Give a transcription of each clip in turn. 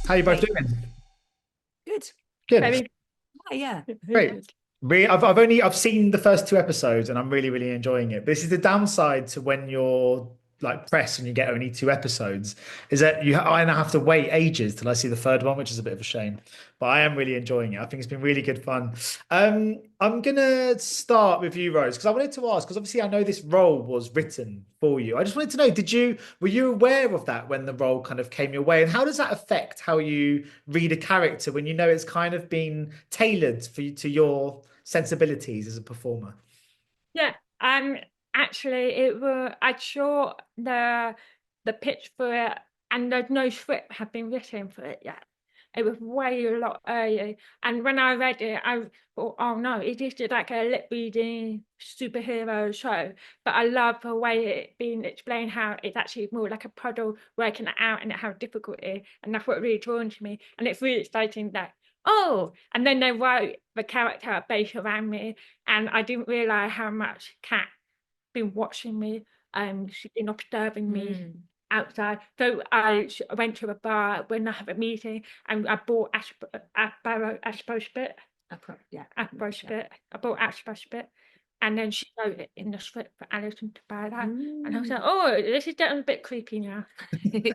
How you both Hey, doing? good. Good. Very, yeah. Great. I've seen the first two episodes and I'm really enjoying it. But this is the downside to when you're like pressed and you get only two episodes, is that I now have to wait ages till I see the third one, which is a bit of a shame. But I am really enjoying it. I think it's been really good fun. I'm gonna start with you, Rose, because I wanted to ask, because obviously I know this role was written for you. I just wanted to know, were you aware of that when the role kind of came your way? And how does that affect how you read a character when you know it's kind of been tailored for you to your sensibilities as a performer? Yeah, actually it was I saw the pitch for it and there's no script had been written for it yet. It was way a lot earlier. And when I read it, I thought, oh no, it is just like a lip reading superhero show. But I love the way it being explained how it's actually more like a puddle working it out and how difficult it is. And that's what really drawn to me. And it's really exciting that, oh, and then they wrote the character based around me and I didn't realize how much Kat been watching me. She's been observing me outside. So I went to a bar when I have a meeting, and I bought Ashbrospit. Yeah. Ashbrospit. I bought Ashbrospit. And then she wrote it in the script for Alison to buy that. And I was like, oh, this is getting a bit creepy now. Yeah,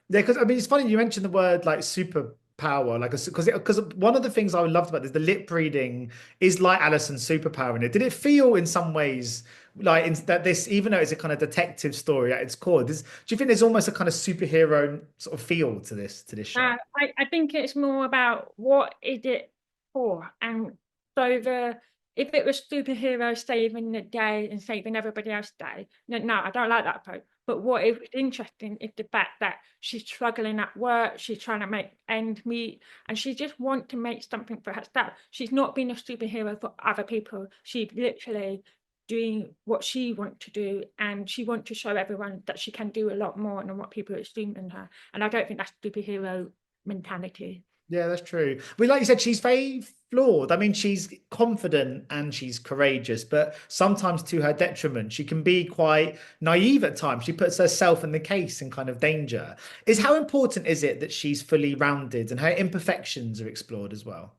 because I mean, it's funny you mentioned the word like superpower, like because one of the things I loved about this, the lip reading is like Alison's superpower in it. Did it feel in some ways like that this, even though it's a kind of detective story at its core, do you think there's almost a kind of superhero sort of feel to this show? I think it's more about what is it for, and so if it was superheroes saving the day and saving everybody else's day, no, I don't like that approach. But what is interesting is the fact that she's struggling at work, she's trying to make ends meet, and she just wants to make something for herself. She's not being a superhero for other people. She's literally doing what she wants to do, and she wants to show everyone that she can do a lot more than what people assume in her. And I don't think that's superhero mentality. Yeah, that's true. Well, like you said, she's very flawed. I mean, she's confident and she's courageous, but sometimes to her detriment, she can be quite naive at times. She puts herself in the case in kind of danger. How important is it that she's fully rounded and her imperfections are explored as well?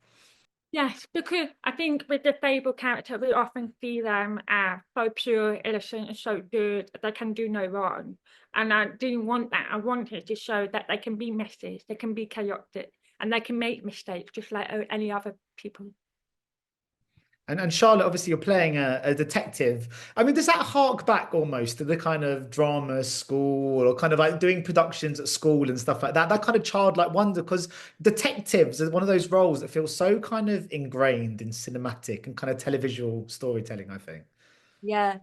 Yes, because I think with the Fable character, we often see them as so pure, innocent, and so good that they can do no wrong. And I didn't want that. I wanted to show that they can be messy, they can be chaotic, and they can make mistakes just like any other people. And Charlotte, obviously, you're playing a detective. I mean, does that hark back almost to the kind of drama school or kind of like doing productions at school and stuff like that? That kind of childlike wonder, because detectives are one of those roles that feels so kind of ingrained in cinematic and kind of televisual storytelling, I think. Yeah.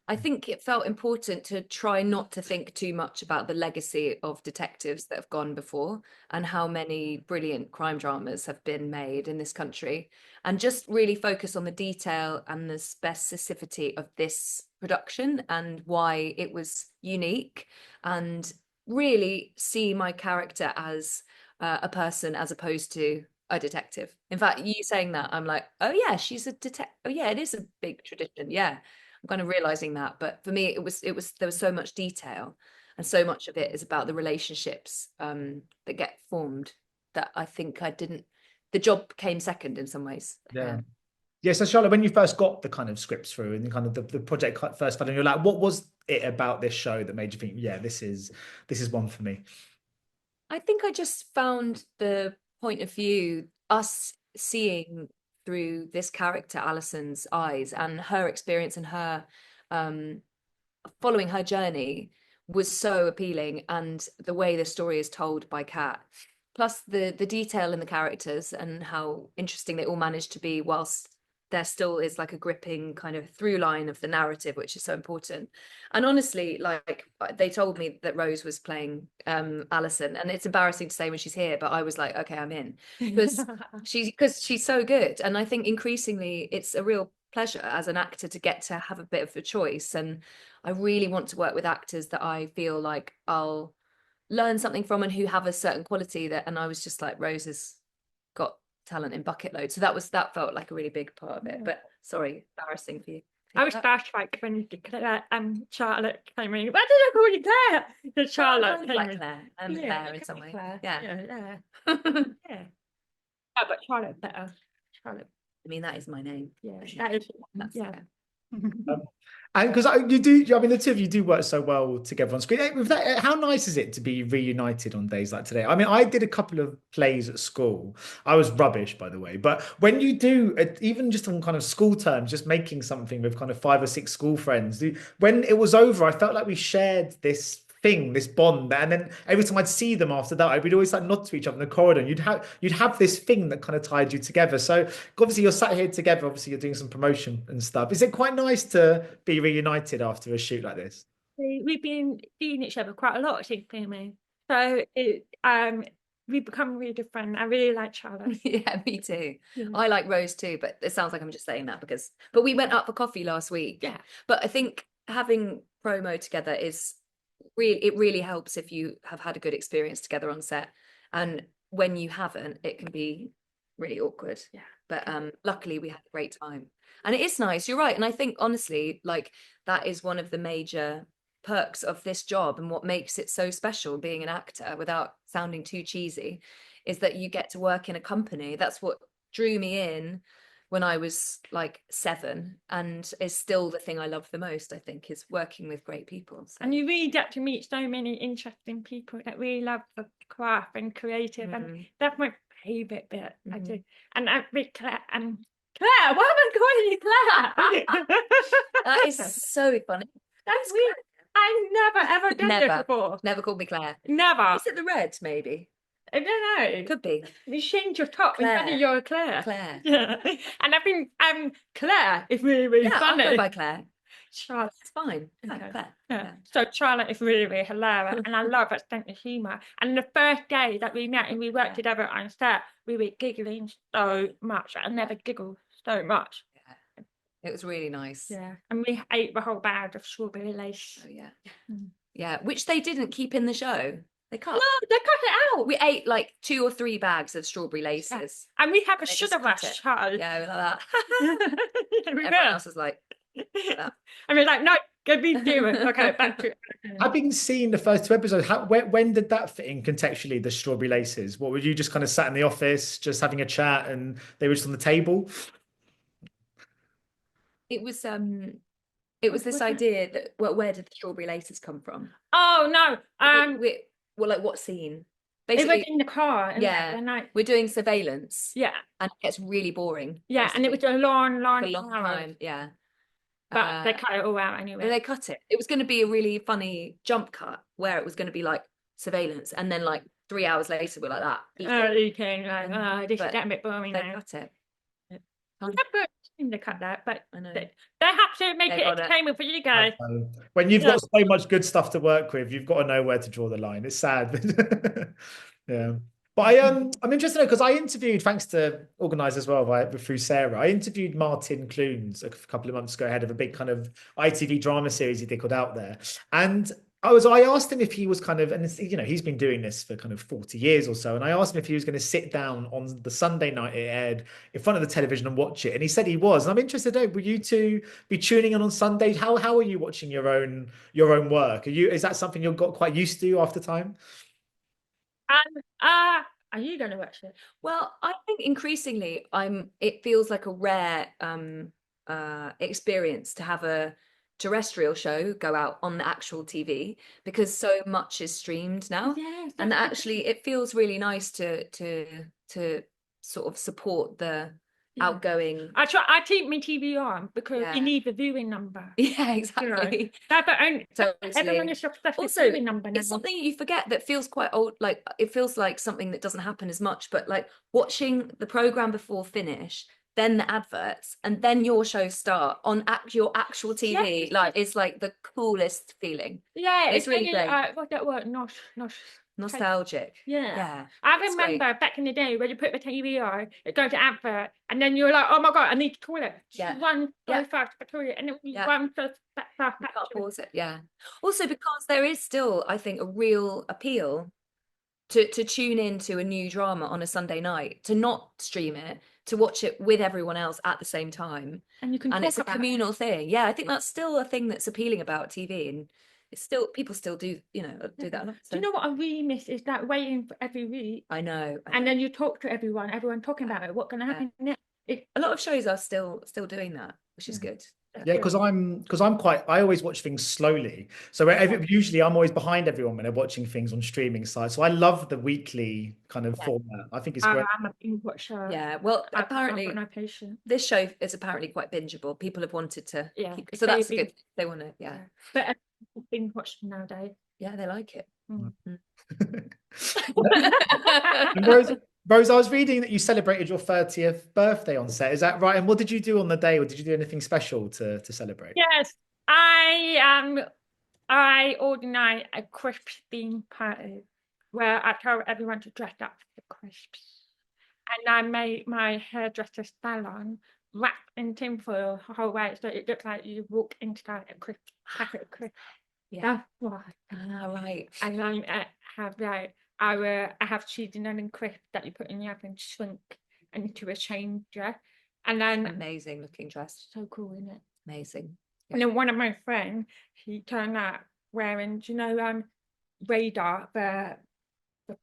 I think it felt important to try not to think too much about the legacy of detectives that have gone before and how many brilliant crime dramas have been made in this country, and just really focus on the detail and the specificity of this production and why it was unique, and really see my character as a person as opposed to a detective. In fact, you saying that, I'm like, oh yeah, she's a detective. Oh yeah, it is a big tradition. Yeah, I'm kind of realizing that. But for me, it was there was so much detail, and so much of it is about the relationships that get formed, that I think I didn't. The job came second in some ways. Yeah. Yeah, so Charlotte, when you first got the kind of scripts through and kind of the project first started, you're like, what was it about this show that made you think, yeah, this is one for me? I think I just found the point of view, us seeing through this character Alison's eyes and her experience and her um following her journey was so appealing, and the way the story is told by Kat, plus the detail in the characters and how interesting they all managed to be, whilst there still is like a gripping kind of through line of the narrative, which is so important. And honestly, like they told me that Rose was playing Allison, and it's embarrassing to say when she's here, but I was like, okay, I'm in, because she's so good. And I think increasingly it's a real pleasure as an actor to get to have a bit of a choice. And I really want to work with actors that I feel like I'll learn something from and who have a certain quality that, and I was just like, Rose has got talent in bucket load. So that felt like a really big part of it. But sorry, embarrassing for you. I was starstruck when Claire Charlotte came in. Why did I call you Claire? The Charlotte came like in. Claire Yeah, Claire it in could some be way. Claire. Yeah. Yeah. Yeah. Oh, but Charlotte better. Charlotte. I mean, that is my name. Yeah. That is. That's Yeah. And because you do, I mean, the two of you do work so well together on screen. With that, how nice is it to be reunited on days like today? I mean, I did a couple of plays at school. I was rubbish, by the way. But when you do, even just on kind of school terms, just making something with kind of 5 or 6 school friends, when it was over, I felt like we shared this thing, this bond, and then every time I'd see them after that, we'd always like nod to each other in the corridor, and you'd have this thing that kind of tied you together. So obviously you're sat here together, obviously you're doing some promotion and stuff. Is it quite nice to be reunited after a shoot like this? We've been seeing each other quite a lot since filming, so we've become really good friends. I really like Charlotte. Yeah, me too. Yeah. I like Rose too, but it sounds like I'm just saying that but we went out for coffee last week. Yeah. But I think having promo together it really helps if you have had a good experience together on set, and when you haven't, it can be really awkward. Yeah. But luckily we had a great time, and it is nice. You're right, and I think honestly, like, that is one of the major perks of this job, and what makes it so special being an actor, without sounding too cheesy, is that you get to work in a company. That's what drew me in when I was like 7, and is still the thing I love the most, I think, is working with great people. So. And you really get to meet so many interesting people that really love the craft and creative, and that's my favourite bit. I do. And with Claire, Claire, why am I calling you Claire? That is so funny. That's weird. I've never ever done this before. Never called me Claire. Never. Is it the red, maybe? I don't know. It could be. You change your top and then you're Claire. Claire. Yeah. And I think Claire is really, really funny. I'll go by Claire. Charlotte. It's fine. Okay. Claire. Yeah. So Charlotte is really, really hilarious, and I love her sense of humour. And the first day that we met and we worked together on set, we were giggling so much. I never giggled so much. Yeah. It was really nice. Yeah. And we ate the whole bag of strawberry lace. Oh yeah. Yeah, which they didn't keep in the show. They cut. No, they cut it out. We ate like 2 or 3 bags of strawberry laces. Yeah. And we have a They sugar just cut rush it. child. Yeah, we like that. Everyone else was like that. I mean, like, no, go be doing it. Okay, back to it. Having seen the first 2 episodes, when did that fit in contextually, the strawberry laces? What, were you just kind of sat in the office, just having a chat, and they were just on the table? It was this idea that, well, where did the strawberry laces come from? Oh no. Well, like, what scene? It was Basically, in the car. yeah, And like, we're doing surveillance. yeah. And it gets really boring. Yeah, and it was a long a long hour. time. Yeah. But they cut it all out anyway. They cut it. It was going to be a really funny jump cut where it was going to be like surveillance, and then like 3 hours later we're like that. Oh, eating, like, this is But getting a bit boring They now. cut it. They cut that, but I know. they have to make They it got it. entertainment for you guys. When you've got so much good stuff to work with, you've got to know where to draw the line. It's sad. Yeah. But I'm interested because I interviewed, thanks to organised as well through Sarah, I interviewed Martin Clunes a couple of months ago ahead of a big kind of ITV drama series he did called Out There. And I asked him if he was kind of, and you know, he's been doing this for kind of 40 years or so. And I asked him if he was going to sit down on the Sunday night it aired in front of the television and watch it. And he said he was. And I'm interested, will you two be tuning in on Sundays? How are you watching your own work? Is that something you've got quite used to after time? Are you going to watch it? Well, I think increasingly it feels like a rare experience to have a terrestrial show go out on the actual TV, because so much is streamed now. Yes, and actually it feels really nice to sort of support the outgoing. I keep my TV on because you need the viewing number. Yeah, exactly. That's the only. Totally. Everyone is obsessed with Also, viewing number now. it's something you forget that feels quite old. Like, it feels like something that doesn't happen as much, but like watching the program before finish, then the adverts, and then your show start on your actual TV, like, it's like the coolest feeling. Yeah, it's really great. What's that word? Nostalgic. Yeah. I remember back in the day when you put the TV on, it goes to advert, and then you're like, oh my God, I need to toilet. Yeah. Run so fast to the toilet, and it runs so fast. You can't pause it. Yeah. Also, because there is still, I think, a real appeal to tune into a new drama on a Sunday night, to not stream it, to watch it with everyone else at the same time. And you can And talk it's a about communal thing. Yeah, I think that's still a thing that's appealing about TV, and it's still people still do, you know, do that a lot. Do So you know what I really miss is that waiting for every week, I know. and then you talk to everyone talking about it, what's going to happen next. A lot of shows are still doing that, which is Yeah. good. Yeah, because I always watch things slowly. So usually I'm always behind everyone when they're watching things on streaming sites. So I love the weekly kind of format. I think it's great. I'm a binge watcher. Yeah, well, I've apparently got no patience. this show is apparently quite bingeable. People have wanted to keep, it's so that's very good. They want to, yeah. But I've binge watching nowadays. Yeah, they like it. Mm. And Rose, I was reading that you celebrated your 30th birthday on set. Is that right? And what did you do on the day, or did you do anything special to celebrate? Yes, I organized a crisp theme party where I told everyone to dress up for the crisps, and I made my hairdresser's salon wrap in tinfoil the whole way, so it looked like you walk inside a crisp packet of crisps. Yeah. That's why. Right. And I have like I have cheese and onion crisp that you put in the oven, shrink into a changer, and then Amazing looking dress. so cool, isn't it? Amazing. And then one of my friends, he turned up wearing, do you know, Radar, the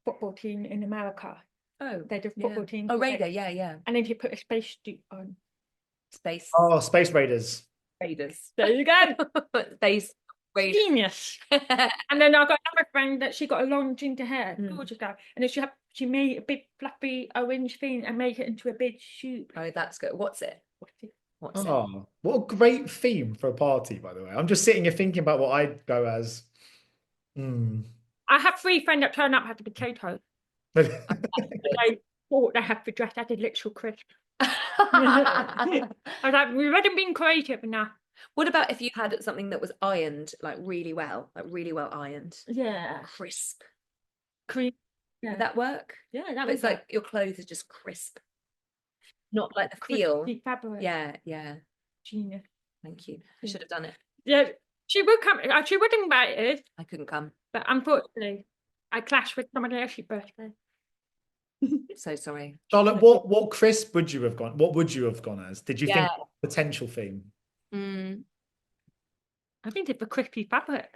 football team in America. Oh, They're the football team. Oh, Radar, yeah. And then he put a space suit on. Space Oh, Space Raiders. Raiders. There you go. Space Raiders. Genius. And then I got another friend that she got a long ginger hair, Mm. gorgeous girl. And then she made a big fluffy orange thing and made it into a big suit. Oh, that's good. What's it? What's it? Oh, what a great theme for a party, by the way. I'm just sitting here thinking about what I'd go as. I have 3 friends that turn up as potatoes. They thought they had to dress as a literal crisp. I was like, we haven't been creative enough. What about if you had something that was ironed like really well ironed? Yeah. Crisp. Cream. Would Yeah. that work? Yeah, that But was it's like your clothes are just crisp. Not like the feel. crispy fabric. Yeah. Genius. Thank you. I Yeah. should have done it. Yeah, she would come. She would invite us, I couldn't come. but unfortunately, I clashed with somebody else's birthday. So sorry. Charlotte, what crisp would you have gone? What would you have gone as? Did you think Yeah. of a potential theme? I think it's a crispy fabric.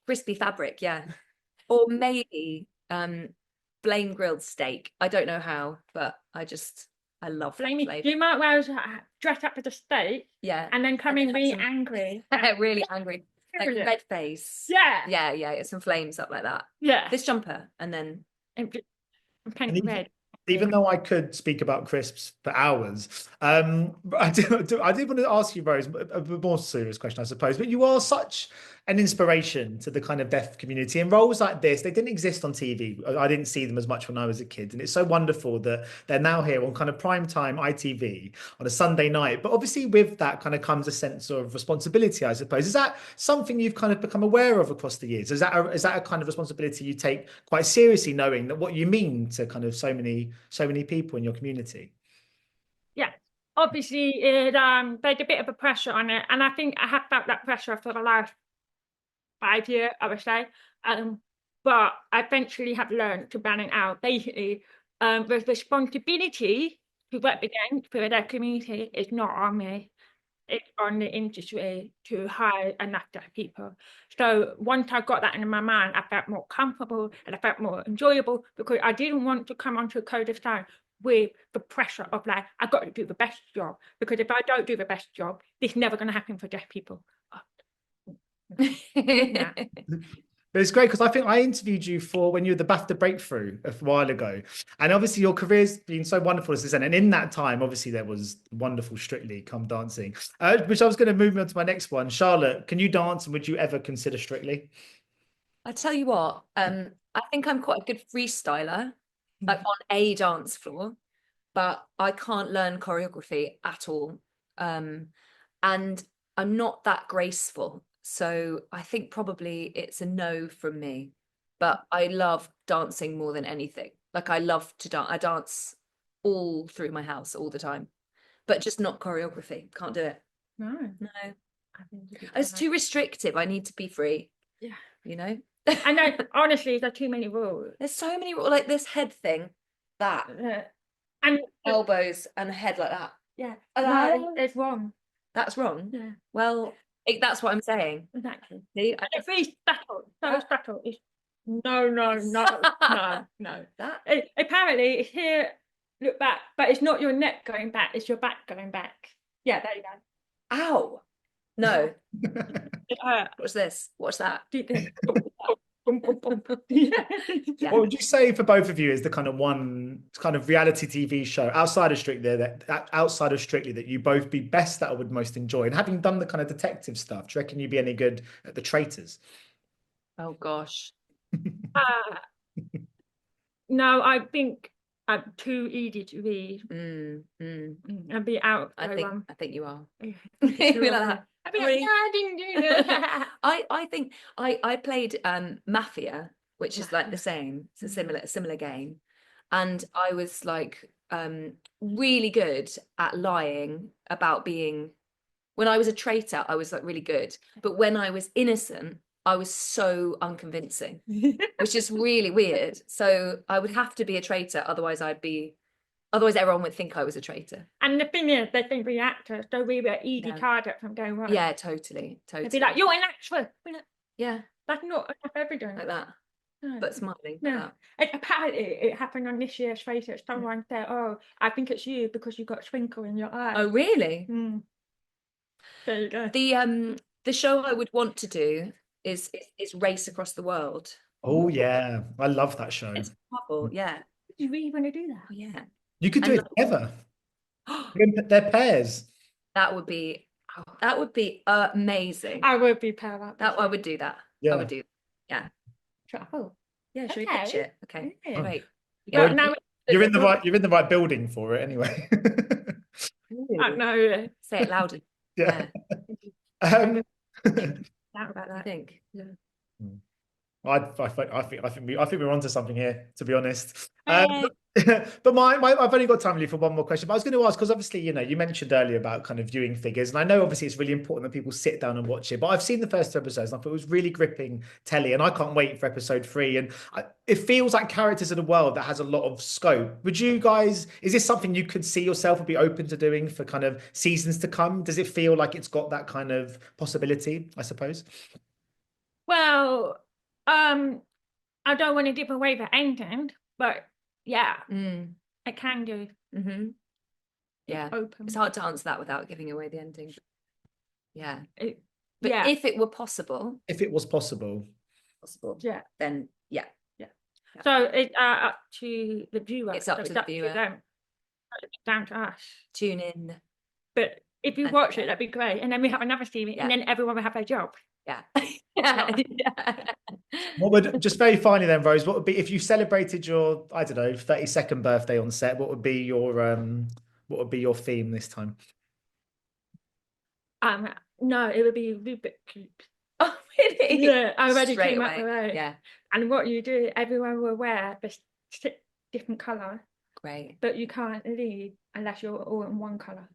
Crispy fabric, yeah. Or maybe flame grilled steak. I don't know how, but I love Flamey. flame. You might well dress up as a steak Yeah. and then come in have really some- angry. Really angry. Like Serious. red face. Yeah. Yeah, get some flames up like that. Yeah. This jumper and then I'm kind And of red. Even though I could speak about crisps for hours, I did want to ask you, Rose, a more serious question, I suppose. But you are such an inspiration to the kind of deaf community, and roles like this, they didn't exist on TV. I didn't see them as much when I was a kid, and it's so wonderful that they're now here on kind of primetime ITV on a Sunday night. But obviously, with that kind of comes a sense of responsibility, I suppose. Is that something you've kind of become aware of across the years? Is that a kind of responsibility you take quite seriously, knowing that what you mean to kind of so many people in your community? Yeah. Obviously, there's a bit of a pressure on it, and I think I have felt that pressure for the last 5 years, I would say. But I eventually have learned to balance out. Basically, the responsibility to represent for their community is not on me. It's on the industry to hire enough deaf people. So once I got that in my mind, I felt more comfortable and I felt more enjoyable, because I didn't want to come onto a Code of Silence with the pressure of like, I've got to do the best job, because if I don't do the best job, this is never going to happen for deaf people. Yeah. But it's great because I think I interviewed you for when you were the BAFTA Breakthrough a while ago. And obviously your career's been so wonderful since then. And in that time, obviously there was wonderful Strictly Come Dancing, which I was going to move on to my next one. Charlotte, can you dance, and would you ever consider Strictly? I tell you what, I think I'm quite a good freestyler, like on a dance floor, but I can't learn choreography at all. And I'm not that graceful. So I think probably it's a no from me. But I love dancing more than anything. Like I love to dance. I dance all through my house all the time, but just not choreography. Can't do it. No. It's too restrictive. I need to be free. Yeah. You know? And then, honestly, there are too many rules. There's so many, like this head thing, that. And elbows and a head like that. yeah, Hello? no, it's wrong. That's wrong. Yeah, Well, that's what I'm saying. exactly. See, It's very subtle. So subtle. It's no. that Apparently, it's here. Look back, but it's not your neck going back. It's your back going back. Yeah, there you go. ow. No. It hurt. What's this? What's that? Do this. Boom, boom, boom, boom. Yeah. Yeah. What would you say for both of you is the kind of one kind of reality TV show outside of Strictly that you both be best at or would most enjoy? And having done the kind of detective stuff, do you reckon you'd be any good at the Traitors? Oh gosh. No, I think I'm too easy to read. I'd be out. I think you are. You'd Be like that. I'd be like, yeah, I didn't do that. I think I played Mafia, which is like the same. It's a similar game, and I was like really good at lying about being. When I was a traitor, I was like really good, but when I was innocent, I was so unconvincing, which is really weird. So I would have to be a traitor, otherwise everyone would think I was a traitor. And the thing is, they think we're actors, so we were easy target from going wrong. Yeah, totally. They'd be like, you're an actress. We're like, Yeah, that's not enough evidence. like that. No. But smiling. No. Like that. Apparently, it happened on this year's Traitors. Someone said, oh, I think it's you because you got a twinkle in your eye. Oh, really? There you go. The show I would want to do is Race Across the World. Oh yeah, I love that show. It's a couple, yeah. Do you really want to do that? Oh, yeah. You could do it together. They're pairs. That would be amazing. I would be proud about that. I would do that. Yeah. I would do that. Yeah. Travel. Yeah, should we Okay. pitch it? Okay. Yeah. Great. Yeah, Well, now You're in the right building for it anyway. I know. Say it louder. Yeah. Doubt about I that. think. Yeah. I think we're onto something here, to be honest. Hey. But I've only got time really for one more question. But I was going to ask, because obviously, you mentioned earlier about kind of viewing figures, and I know obviously it's really important that people sit down and watch it. But I've seen the first 2 episodes, and I thought it was really gripping telly, and I can't wait for episode 3. And it feels like characters in a world that has a lot of scope. Would you guys? Is this something you could see yourself or be open to doing for kind of seasons to come? Does it feel like it's got that kind of possibility? I suppose. Well, I don't want to give away the ending, but yeah, I can do. Mm-hmm. Yeah. Open. It's hard to answer that without giving away the ending. Yeah. But yeah. if it were possible, If it was possible. Yeah. then yeah. So it's up to the viewer. It's up So to the viewer. them. It's down to us. Tune in. But if you And- watch it, that'd be great. And then we have another series, and then everyone will have their job. Yeah. Yeah. What would, just very finally then, Rose, what would be if you celebrated your, I don't know, 32nd birthday on set, what would be your theme this time? No, it would be Rubik Cube. Oh, really? Yeah, I already Straight came up away. with it. Yeah. And what you do, everyone will wear the different colour, Great. but you can't leave unless you're all in one colour.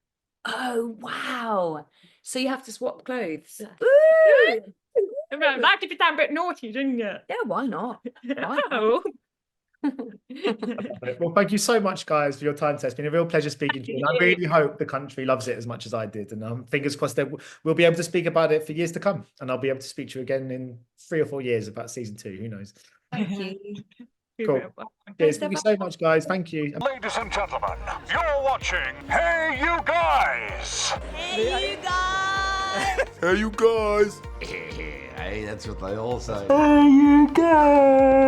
Oh, wow. So you have to swap clothes. Yeah. Ooh. That could be a bit naughty, didn't it? Yeah, why not? Why Oh. Well, thank you so much, guys, for your time today. It's been a real pleasure speaking to you. And I really hope the country loves it as much as I did. And fingers crossed that we'll be able to speak about it for years to come. And I'll be able to speak to you again in 3 or 4 years about season 2. Who knows? Thank you. Cool. Cheers. Thank you so much, guys. Thank you. Ladies and gentlemen, you're watching Hey You Guys! Hey, you guys! Hey You Guys! Hey, that's what they all say. Hey You Guys!